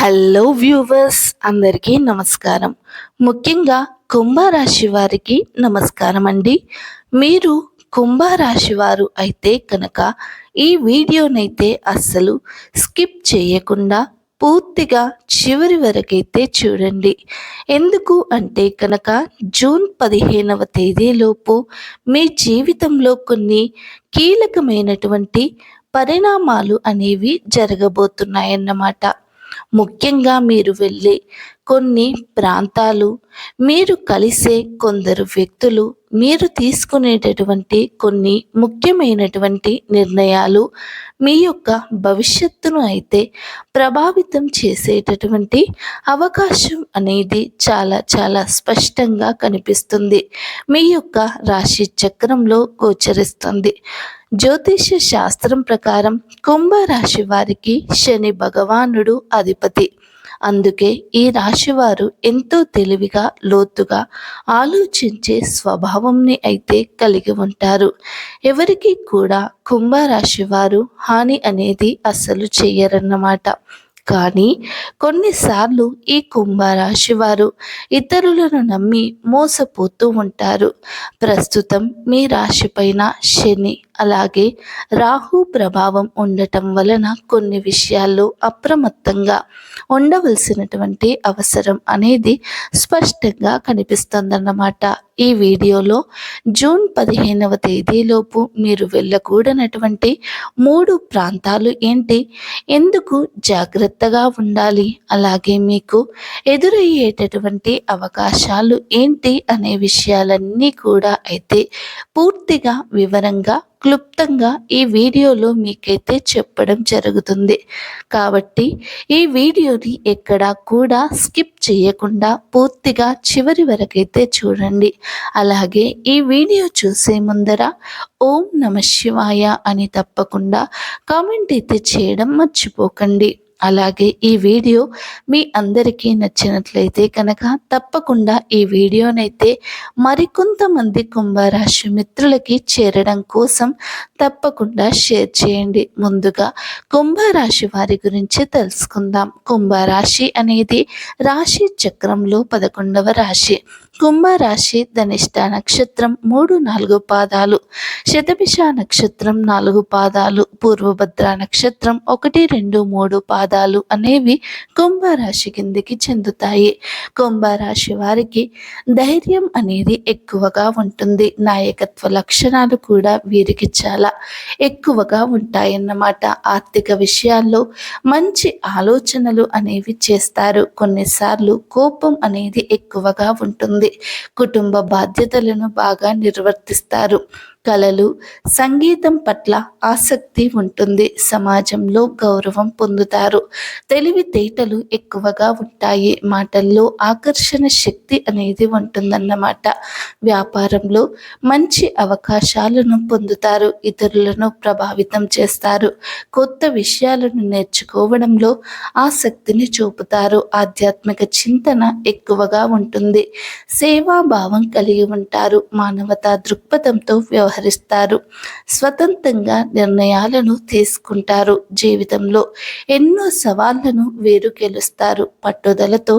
Hello viewers, అందరికీ నమస్కారం. ముఖ్యంగా కుంభరాశి వారికి నమస్కారం అండి. మీరు కుంభరాశి వారు అయితే కనుక ఈ వీడియోనైతే అస్సలు స్కిప్ చేయకుండా పూర్తిగా చివరి వరకైతే చూడండి. ఎందుకు అంటే కనుక జూన్ 15వ తేదీలోపు మీ జీవితంలో కొన్ని కీలకమైనటువంటి పరిణామాలు అనేవి జరగబోతున్నాయన్నమాట. ముఖ్యంగా మీరు వెళ్ళే కొన్ని ప్రాంతాలు, మీరు కలిసే కొందరు వ్యక్తులు, మీరు తీసుకునేటటువంటి కొన్ని ముఖ్యమైనటువంటి నిర్ణయాలు మీ యొక్క భవిష్యత్తును అయితే ప్రభావితం చేసేటటువంటి అవకాశం అనేది చాలా చాలా స్పష్టంగా కనిపిస్తుంది. మీ యొక్క రాశి చక్రంలో గోచరిస్తుంది. జ్యోతిష్య శాస్త్రం ప్రకారం కుంభరాశి వారికి శని భగవానుడు అధిపతి. అందుకే ఈ రాశివారు ఎంతో తెలివిగా లోతుగా ఆలోచించే స్వభావంని అయితే కలిగి ఉంటారు. ఎవరికి కూడా కుంభరాశి వారు హాని అనేది అస్సలు చెయ్యరన్నమాట. కానీ కొన్నిసార్లు ఈ కుంభరాశి వారు ఇతరులను నమ్మి మోసపోతూ ఉంటారు. ప్రస్తుతం మీ రాశిపైన శని అలాగే రాహు ప్రభావం ఉండటం వలన కొన్ని విషయాల్లో అప్రమత్తంగా ఉండవలసినటువంటి అవసరం అనేది స్పష్టంగా కనిపిస్తుందన్నమాట. ఈ వీడియోలో జూన్ 15వ తేదీలోపు మీరు వెళ్ళకూడనటువంటి 3 ప్రాంతాలు ఏంటి, ఎందుకు జాగ్రత్తగా ఉండాలి, అలాగే మీకు ఎదురయ్యేటటువంటి అవకాశాలు ఏంటి అనే విషయాలన్నీ కూడా అయితే పూర్తిగా వివరంగా క్లుప్తంగా ఈ వీడియోలో మీకైతే చెప్పడం జరుగుతుంది. కాబట్టి ఈ వీడియోని ఎక్కడా కూడా స్కిప్ చేయకుండా పూర్తిగా చివరి వరకైతే చూడండి. అలాగే ఈ వీడియో చూసే ముందర ఓం నమః శివాయ అని తప్పకుండా కామెంట్ అయితే చేయడం మర్చిపోకండి. అలాగే ఈ వీడియో మీ అందరికీ నచ్చినట్లయితే కనుక తప్పకుండా ఈ వీడియోనైతే మరికొంతమంది కుంభరాశి మిత్రులకి చేరడం కోసం తప్పకుండా షేర్ చేయండి. ముందుగా కుంభరాశి వారి గురించి తెలుసుకుందాం. కుంభరాశి అనేది రాశి చక్రంలో 11వ రాశి. కుంభరాశి ధనిష్ట నక్షత్రం 3-4 పాదాలు, శతభిష నక్షత్రం 4 పాదాలు, పూర్వభద్ర నక్షత్రం 1-2-3 పాదాలు అనేవి కుంభరాశి కిందికి చెందుతాయి. కుంభరాశి వారికి ధైర్యం అనేది ఎక్కువగా ఉంటుంది. నాయకత్వ లక్షణాలు కూడా వీరికి చాలా ఎక్కువగా ఉంటాయన్నమాట. ఆర్థిక విషయాల్లో మంచి ఆలోచనలు అనేవి చేస్తారు. కొన్నిసార్లు కోపం అనేది ఎక్కువగా ఉంటుంది. కుటుంబ బాధ్యతలను బాగా నిర్వర్తిస్తారు. కళలు, సంగీతం పట్ల ఆసక్తి ఉంటుంది. సమాజంలో గౌరవం పొందుతారు. తెలివితేటలు ఎక్కువగా ఉంటాయి. మాటల్లో ఆకర్షణ శక్తి అనేది ఉంటుందన్నమాట. వ్యాపారంలో మంచి అవకాశాలను పొందుతారు. ఇతరులను ప్రభావితం చేస్తారు. కొత్త విషయాలను నేర్చుకోవడంలో ఆసక్తిని చూపుతారు. ఆధ్యాత్మిక చింతన ఎక్కువగా ఉంటుంది. సేవాభావం కలిగి ఉంటారు. మానవతా దృక్పథంతో వ్యవహరిస్తారు. స్వతంత్రంగా నిర్ణయాలను తీసుకుంటారు. జీవితంలో ఎన్నో సవాళ్లను వీరు గెలుస్తారు. పట్టుదలతో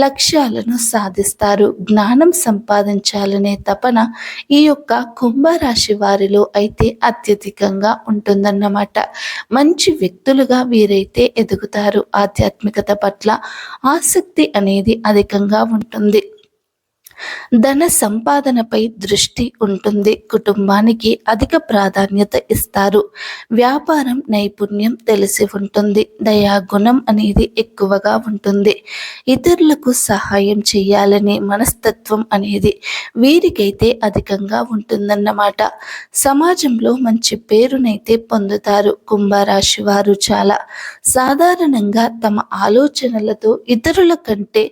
లక్ష్యాలను సాధిస్తారు. జ్ఞానం సంపాదించాలనే తపన ఈ యొక్క కుంభరాశి వారిలో అయితే అత్యధికంగా ఉంటుందన్నమాట. మంచి వ్యక్తులుగా వీరైతే ఎదుగుతారు. ఆధ్యాత్మికత పట్ల ఆసక్తి అనేది అధికంగా ఉంటుంది. ధన సంపాదనపై దృష్టి ఉంటుంది. కుటుంబానికి అధిక ప్రాధాన్యత ఇస్తారు. వ్యాపారం నైపుణ్యం తెలిసి ఉంటుంది. దయాగుణం అనేది ఎక్కువగా ఉంటుంది. ఇతరులకు సహాయం చేయాలనే మనస్తత్వం అనేది వీరికైతే అధికంగా ఉంటుందన్నమాట. సమాజంలో మంచి పేరునైతే పొందుతారు. కుంభరాశి వారు చాలా సాధారణంగా తమ ఆలోచనలతో ఇతరుల కంటే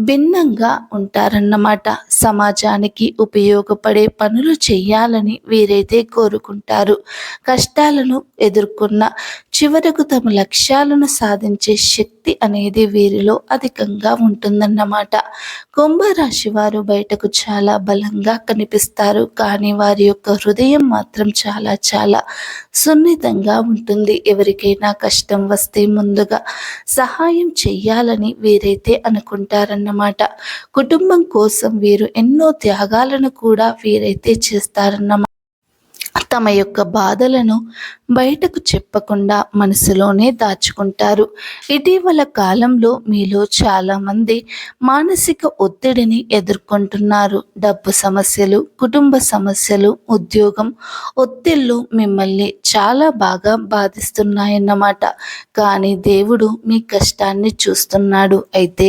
భిన్నంగా ఉంటారన్నమాట. సమాజానికి ఉపయోగపడే పనులు చేయాలని వీరైతే కోరుకుంటారు. కష్టాలను ఎదుర్కొన్న చివరకు తమ లక్ష్యాలను సాధించే శక్తి అనేది వీరిలో అధికంగా ఉంటుందన్నమాట. కుంభరాశి వారు బయటకు చాలా బలంగా కనిపిస్తారు, కానీ వారి యొక్క హృదయం మాత్రం చాలా చాలా సున్నితంగా ఉంటుంది. ఎవరికైనా కష్టం వస్తే ముందుగా సహాయం చెయ్యాలని వీరైతే అనుకుంటారన్నమాట. కుటుంబం కోసం వీరు ఎన్నో త్యాగాలను కూడా వీరైతే చేస్తారన్నమాట. తమ యొక్క బాధలను బయటకు చెప్పకుండా మనసులోనే దాచుకుంటారు. ఇటీవల కాలంలో మీలో చాలామంది మానసిక ఒత్తిడిని ఎదుర్కొంటున్నారు. డబ్బు సమస్యలు, కుటుంబ సమస్యలు, ఉద్యోగం ఒత్తిళ్లు మిమ్మల్ని చాలా బాగా బాధిస్తున్నాయన్నమాట. కానీ దేవుడు మీ కష్టాన్ని చూస్తున్నాడు. అయితే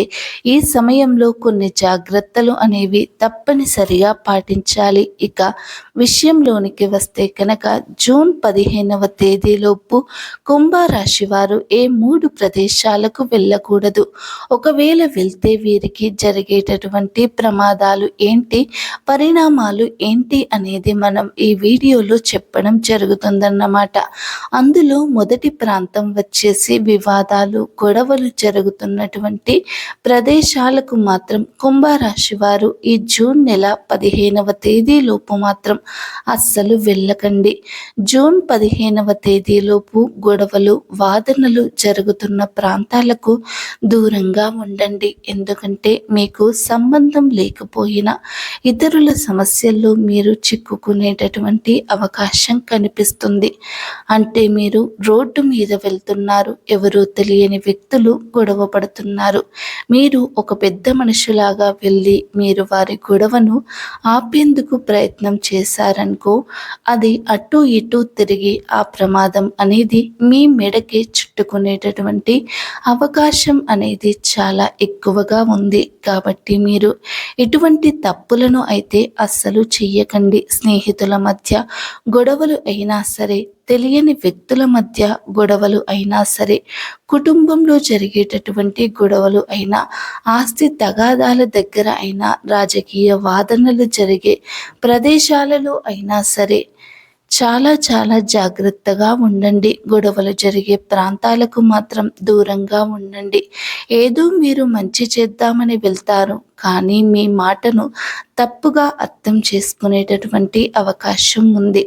ఈ సమయంలో కొన్ని జాగ్రత్తలు అనేవి తప్పనిసరిగా పాటించాలి. ఇక విషయంలోనికి వస్తే కనుక జూన్ 15వ తేదీలోపు కుంభరాశి వారు ఏ 3 ప్రదేశాలకు వెళ్ళకూడదు. ఒకవేళ వెళ్తే వీరికి జరిగేటటువంటి ప్రమాదాలు ఏంటి, పరిణామాలు ఏంటి అనేది మనం ఈ వీడియోలో చెప్పడం జరుగుతుందన్నమాట. అందులో మొదటి ప్రాంతం వచ్చేసి వివాదాలు, గొడవలు జరుగుతున్నటువంటి ప్రదేశాలకు మాత్రం కుంభరాశి వారు ఈ జూన్ నెల 15వ తేదీలోపు మాత్రం అస్సలు వెళ్ళకండి. జూన్ 15వ తేదీలోపు గొడవలు, వాదనలు జరుగుతున్న ప్రాంతాలకు దూరంగా ఉండండి. ఎందుకంటే మీకు సంబంధం లేకపోయినా ఇతరుల సమస్యల్లో మీరు చిక్కుకునేటటువంటి అవకాశం కనిపిస్తుంది. అంటే మీరు రోడ్డు మీద వెళ్తున్నారు, ఎవరో తెలియని వ్యక్తులు గొడవ పడుతున్నారు. మీరు ఒక పెద్ద మనుషులాగా వెళ్ళి మీరు వారి గొడవను ఆపేందుకు ప్రయత్నం చేశారనుకో, అది అటు ఇటు తిరిగి ఆ ప్రమాదం అనేది మీ మెడకి చుట్టుకునేటటువంటి అవకాశం అనేది చాలా ఎక్కువగా ఉంది. కాబట్టి మీరు ఎటువంటి తప్పులను అయితే అస్సలు చెయ్యకండి. స్నేహితుల మధ్య గొడవలు అయినా సరే, తెలియని వ్యక్తుల మధ్య గొడవలు అయినా సరే, కుటుంబంలో జరిగేటటువంటి గొడవలు అయినా, ఆస్తి తగాదాల దగ్గర అయినా, రాజకీయ వాదనలు జరిగే ప్రదేశాలలో అయినా సరే చాలా చాలా జాగ్రత్తగా ఉండండి. గొడవలు జరిగే ప్రాంతాలకు మాత్రం దూరంగా ఉండండి. ఏదో మీరు మంచి చేద్దామని వెళ్తారు, కానీ మీ మాటను తప్పుగా అర్థం చేసుకునేటటువంటి అవకాశం ఉంది.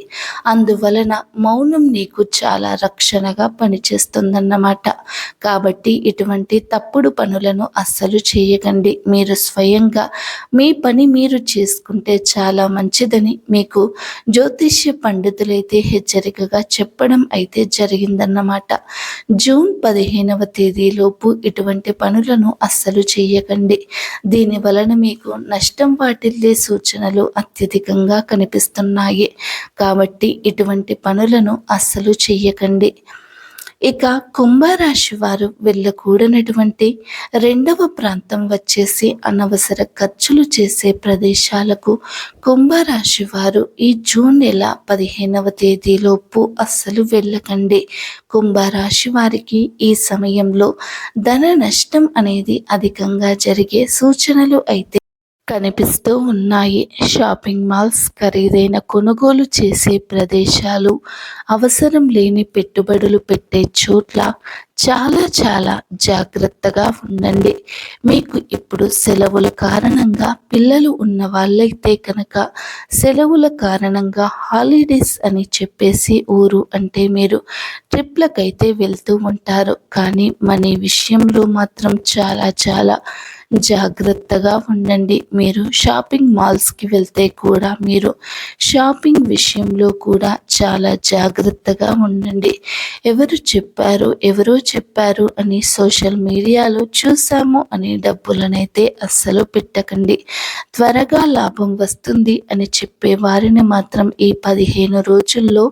అందువలన మౌనం నీకు చాలా రక్షణగా పనిచేస్తుందన్నమాట. కాబట్టి ఇటువంటి తప్పుడు పనులను అస్సలు చేయకండి. మీరు స్వయంగా మీ పని మీరు చేసుకుంటే చాలా మంచిదని మీకు జ్యోతిష్య పండితులైతే హెచ్చరికగా చెప్పడం అయితే జరిగిందన్నమాట. జూన్ 15వ తేదీలోపు ఇటువంటి పనులను అస్సలు చేయకండి. దీని వలన మీకు నష్టం వాటిల్లే సూచనలు అత్యధికంగా కనిపిస్తున్నాయి. కాబట్టి ఇటువంటి పనులను అస్సలు చెయ్యకండి. ఇక కుంభరాశి వారు వెళ్ళకూడనటువంటి రెండవ ప్రాంతం వచ్చేసి అనవసర ఖర్చులు చేసే ప్రదేశాలకు కుంభరాశి వారు ఈ జూన్ నెల 15వ తేదీలోపు అస్సలు వెళ్ళకండి. కుంభరాశి వారికి ఈ సమయంలో ధన నష్టం అనేది అధికంగా జరిగే సూచనలు అయితే కనిపిస్తూ ఉన్నాయి. షాపింగ్ మాల్స్, ఖరీదైన కొనుగోలు చేసే ప్రదేశాలు, అవసరం లేని పెట్టుబడులు పెట్టే చోట్ల చాలా చాలా జాగ్రత్తగా ఉండండి. మీకు ఇప్పుడు సెలవుల కారణంగా పిల్లలు ఉన్న వాళ్ళైతే కనుక సెలవుల కారణంగా హాలిడేస్ అని చెప్పేసి ఊరు అంటే మీరు ట్రిప్లకైతే వెళ్తూ ఉంటారు. కానీ మనీ విషయంలో మాత్రం చాలా చాలా జాగ్రత్తగా ఉండండి. మీరు షాపింగ్ మాల్స్కి వెళ్తే కూడా మీరు షాపింగ్ విషయంలో కూడా చాలా జాగ్రత్తగా ఉండండి. ఎవరో చెప్పారు అని సోషల్ మీడియాలో చూసాము అని డబ్బులనైతే అస్సలు పెట్టకండి. త్వరగా లాభం వస్తుంది అని చెప్పే వారిని మాత్రం ఈ 15 రోజుల్లో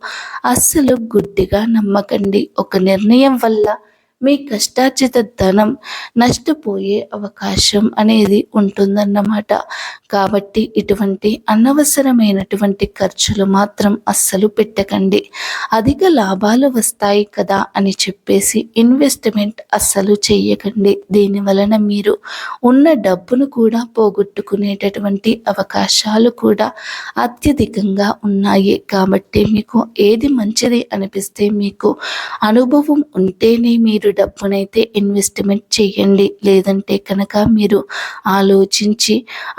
అస్సలు గుడ్డిగా నమ్మకండి. ఒక నిర్ణయం వల్ల మీ కష్టార్జిత ధనం నష్టపోయే అవకాశం అనేది ఉంటుందన్నమాట. కాబట్టి ఇటువంటి అనవసరమైనటువంటి ఖర్చులు మాత్రం అస్సలు పెట్టకండి. అధిక లాభాలు వస్తాయి కదా అని చెప్పేసి ఇన్వెస్ట్మెంట్ అస్సలు చెయ్యకండి. దీని వలన మీరు ఉన్న డబ్బును కూడా పోగొట్టుకునేటటువంటి అవకాశాలు కూడా అత్యధికంగా ఉన్నాయి. కాబట్టి మీకు ఏది మంచిది అనిపిస్తే, మీకు అనుభవం ఉంటేనే మీరు డబ్బునైతే ఇన్వెస్ట్మెంట్ చేయండి. లేదంటే కనుక మీరు ఆలోచించి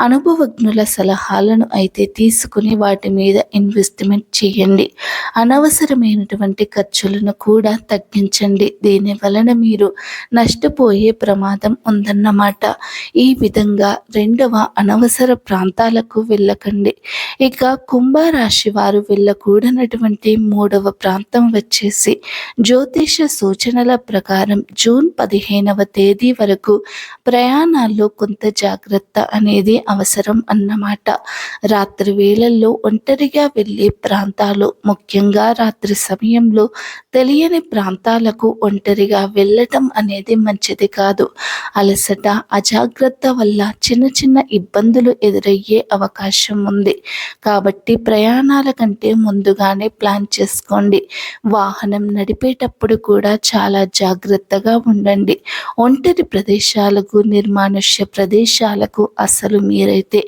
అనుభవజ్ఞుల సలహాలను అయితే తీసుకుని వాటి మీద ఇన్వెస్ట్మెంట్ చేయండి. అనవసరమైనటువంటి ఖర్చులను కూడా తగ్గించండి. దీని వలన మీరు నష్టపోయే ప్రమాదం ఉందన్నమాట. ఈ విధంగా రెండవ అనవసర ప్రాంతాలకు వెళ్ళకండి. ఇక కుంభరాశి వారు వెళ్ళకూడనటువంటి మూడవ ప్రాంతం వచ్చేసి జ్యోతిష సూచనల ప్రకారం జూన్ 15వ తేదీ వరకు ప్రయాణాల్లో కొంత జాగ్రత్త అనేది అవసరం అన్నమాట. రాత్రి వేళల్లో ఒంటరిగా వెళ్ళే ప్రాంతాలు, ముఖ్యంగా రాత్రి సమయంలో తెలియని ప్రాంతాలకు ఒంటరిగా వెళ్ళటం అనేది మంచిది కాదు. అలసట, అజాగ్రత్త వల్ల చిన్న చిన్న ఇబ్బందులు ఎదురయ్యే అవకాశం ఉంది. కాబట్టి ప్రయాణాల కంటే ముందుగానే ప్లాన్ చేసుకోండి. వాహనం నడిపేటప్పుడు కూడా చాలా జాగ్రత్తగా ఉండండి. ఒంటరి ప్రదేశాలకు, నిర్మానుష్య ప్రదేశాలకు అసలు మీరైతే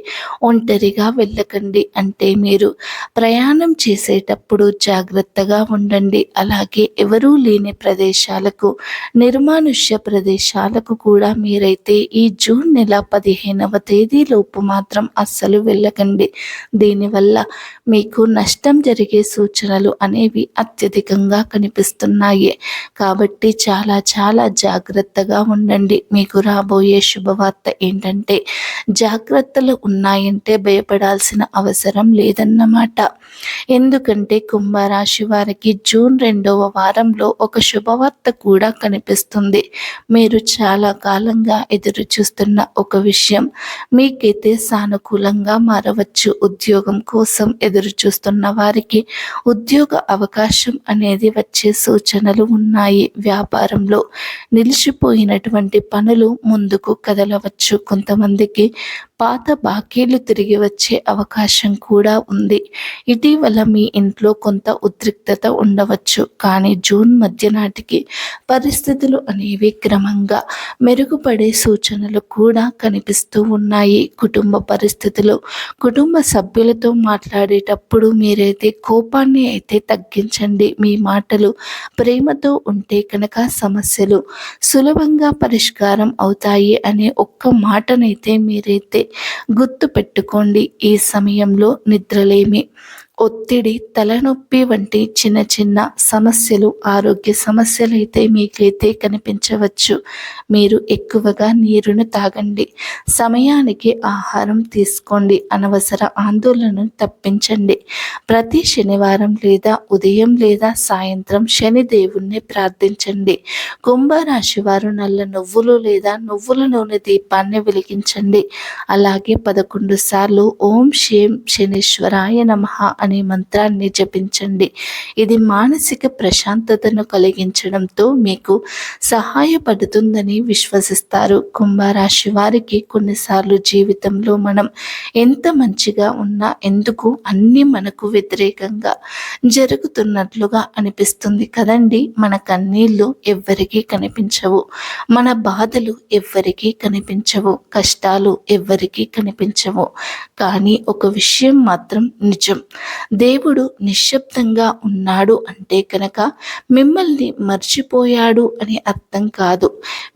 ఒంటరిగా వెళ్ళకండి. అంటే మీరు ప్రయాణం చేసేటప్పుడు జాగ్రత్తగా ఉండండి. అలాగే ఎవరూ లేని ప్రదేశాలకు, నిర్మానుష్య ప్రదేశాలకు కూడా మీరైతే ఈ జూన్ నెల 15వ తేదీలోపు మాత్రం అస్సలు వెళ్ళకండి. దీనివల్ల మీకు నష్టం జరిగే సూచనలు అనేవి అత్యధికంగా కనిపిస్తున్నాయి. కాబట్టి చాలా చాలా జాగ్రత్తగా ఉండండి. మీకు రాబోయే శుభవార్త ఏంటంటే, జాగ్రత్తలు ఉన్నాయంటే భయపడాల్సిన అవసరం లేదన్నమాట. ఎందుకంటే కుంభరాశి వారికి జూన్ 2వ వారంలో ఒక శుభవార్త కూడా కనిపిస్తుంది. మీరు చాలా కాలంగా ఎదురు చూస్తున్న ఒక విషయం మీకైతే సానుకూలంగా మారవచ్చు. ఉద్యోగం కోసం ఎదురు చూస్తున్న వారికి ఉద్యోగ అవకాశం అనేది వచ్చే సూచనలు ఉన్నాయి. వ్యాపారంలో నిలిచిపోయినటువంటి పనులు ముందుకు కదలవచ్చు. కొంతమందికి పాత బాకీలు తిరిగి వచ్చే అవకాశం కూడా ఉంది. ఇటీవల మీ ఇంట్లో కొంత ఉద్రిక్తత ఉండవచ్చు. కానీ జూన్ మధ్య నాటికి పరిస్థితులు అనేవి క్రమంగా మెరుగుపడే సూచనలు కూడా కనిపిస్తూ ఉన్నాయి. కుటుంబ పరిస్థితులు, కుటుంబ సభ్యులతో మాట్లాడేటప్పుడు మీరైతే కోపాన్ని అయితే తగ్గించండి. మీ మాటలు ప్రేమతో ఉంటే కనుక సమస్యలు సులభంగా పరిష్కారం అవుతాయి అనే ఒక్క మాటనైతే మీరైతే గుర్తు పెట్టుకోండి. ఈ సమయంలో నిద్రలేమి, ఒత్తిడి, తలనొప్పి వంటి చిన్న చిన్న సమస్యలు, ఆరోగ్య సమస్యలు అయితే మీకైతే కనిపించవచ్చు. మీరు ఎక్కువగా నీరును తాగండి. సమయానికి ఆహారం తీసుకోండి. అనవసర ఆందోళనను తప్పించండి. ప్రతి శనివారం లేదా ఉదయం లేదా సాయంత్రం శని దేవుణ్ణి ప్రార్థించండి. కుంభరాశి వారు నల్ల నువ్వులు లేదా నువ్వుల నూనె దీపాన్ని వెలిగించండి. అలాగే 11 సార్లు ఓం శేం శనీశ్వరాయ నమః అనే మంత్రాన్ని జపించండి. ఇది మానసిక ప్రశాంతతను కలిగించడంతో మీకు సహాయపడుతుందని విశ్వసిస్తారు. కుంభరాశి వారికి కొన్నిసార్లు జీవితంలో మనం ఎంత మంచిగా ఉన్నా ఎందుకు అన్నీ మనకు వ్యతిరేకంగా జరుగుతున్నట్లుగా అనిపిస్తుంది కదండి. మన కన్నీళ్ళు ఎవ్వరికీ కనిపించవు, మన బాధలు ఎవ్వరికీ కనిపించవు, కష్టాలు ఎవ్వరికీ కనిపించవు. కానీ ఒక విషయం మాత్రం నిజం, దేవుడు నిశ్శబ్దంగా ఉన్నాడు అంటే కనుక మిమ్మల్ని మర్చిపోయాడు అని అర్థం కాదు.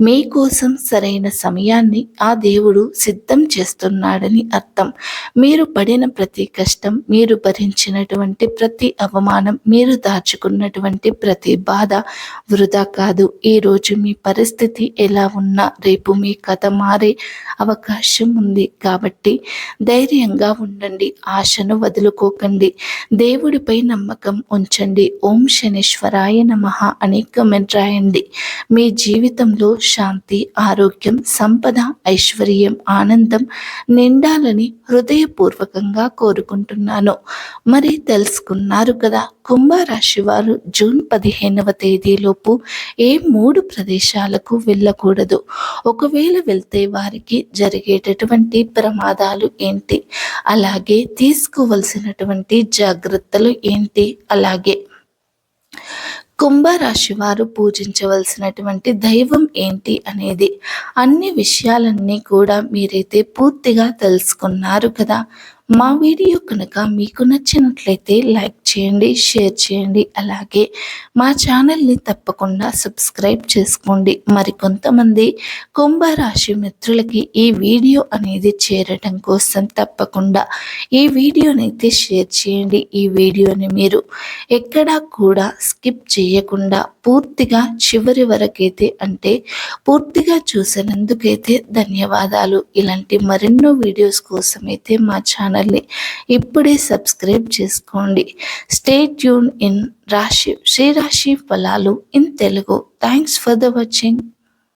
మీకోసం సరైన సమయాన్ని ఆ దేవుడు సిద్ధం చేస్తున్నాడని అర్థం. మీరు పడిన ప్రతి కష్టం, మీరు భరించినటువంటి ప్రతి అవమానం, మీరు దాచుకున్నటువంటి ప్రతి బాధ వృధా కాదు. ఈరోజు మీ పరిస్థితి ఎలా ఉన్నా రేపు మీ కథ మారే అవకాశం ఉంది. కాబట్టి ధైర్యంగా ఉండండి, ఆశను వదులుకోకండి. చేసుకోండి. దేవుడిపై నమ్మకం ఉంచండి. ఓం శనీశ్వరాయ నమః అని కామెంట్ రాయండి. మీ జీవితంలో శాంతి, ఆరోగ్యం, సంపద, ఐశ్వర్యం, ఆనందం నిండాలని హృదయపూర్వకంగా కోరుకుంటున్నాను. మరి తెలుసుకున్నారు కదా, కుంభరాశి వారు జూన్ 15వ తేదీలోపు ఏ 3 ప్రదేశాలకు వెళ్ళకూడదు. ఒకవేళ వెళ్తే వారికి జరిగేటటువంటి ప్రమాదాలు ఏంటి, అలాగే తీసుకోవలసినటువంటి జాగ్రత్తలు ఏంటి, అలాగే కుంభరాశి వారు పూజించవలసినటువంటి దైవం ఏంటి అనేది అన్ని విషయాలన్నీ కూడా మీరైతే పూర్తిగా తెలుసుకున్నారు కదా. మా వీడియో కనుక మీకు నచ్చినట్లయితే లైక్ చేయండి, షేర్ చేయండి, అలాగే మా ఛానల్ని తప్పకుండా సబ్స్క్రైబ్ చేసుకోండి. మరికొంతమంది కుంభరాశి మిత్రులకి ఈ వీడియో అనేది చేరటం కోసం తప్పకుండా ఈ వీడియోనైతే షేర్ చేయండి. ఈ వీడియోని మీరు ఎక్కడా కూడా స్కిప్ చేయకుండా పూర్తిగా చివరి వరకైతే, అంటే పూర్తిగా చూసినందుకైతే ధన్యవాదాలు. ఇలాంటి మరెన్నో వీడియోస్ కోసమైతే మా ఛానల్ని ఇప్పుడే సబ్స్క్రైబ్ చేసుకోండి. స్టే ట్యూన్ ఇన్ శ్రీ రాశి ఫలాలు in Telugu. Thanks for the watching.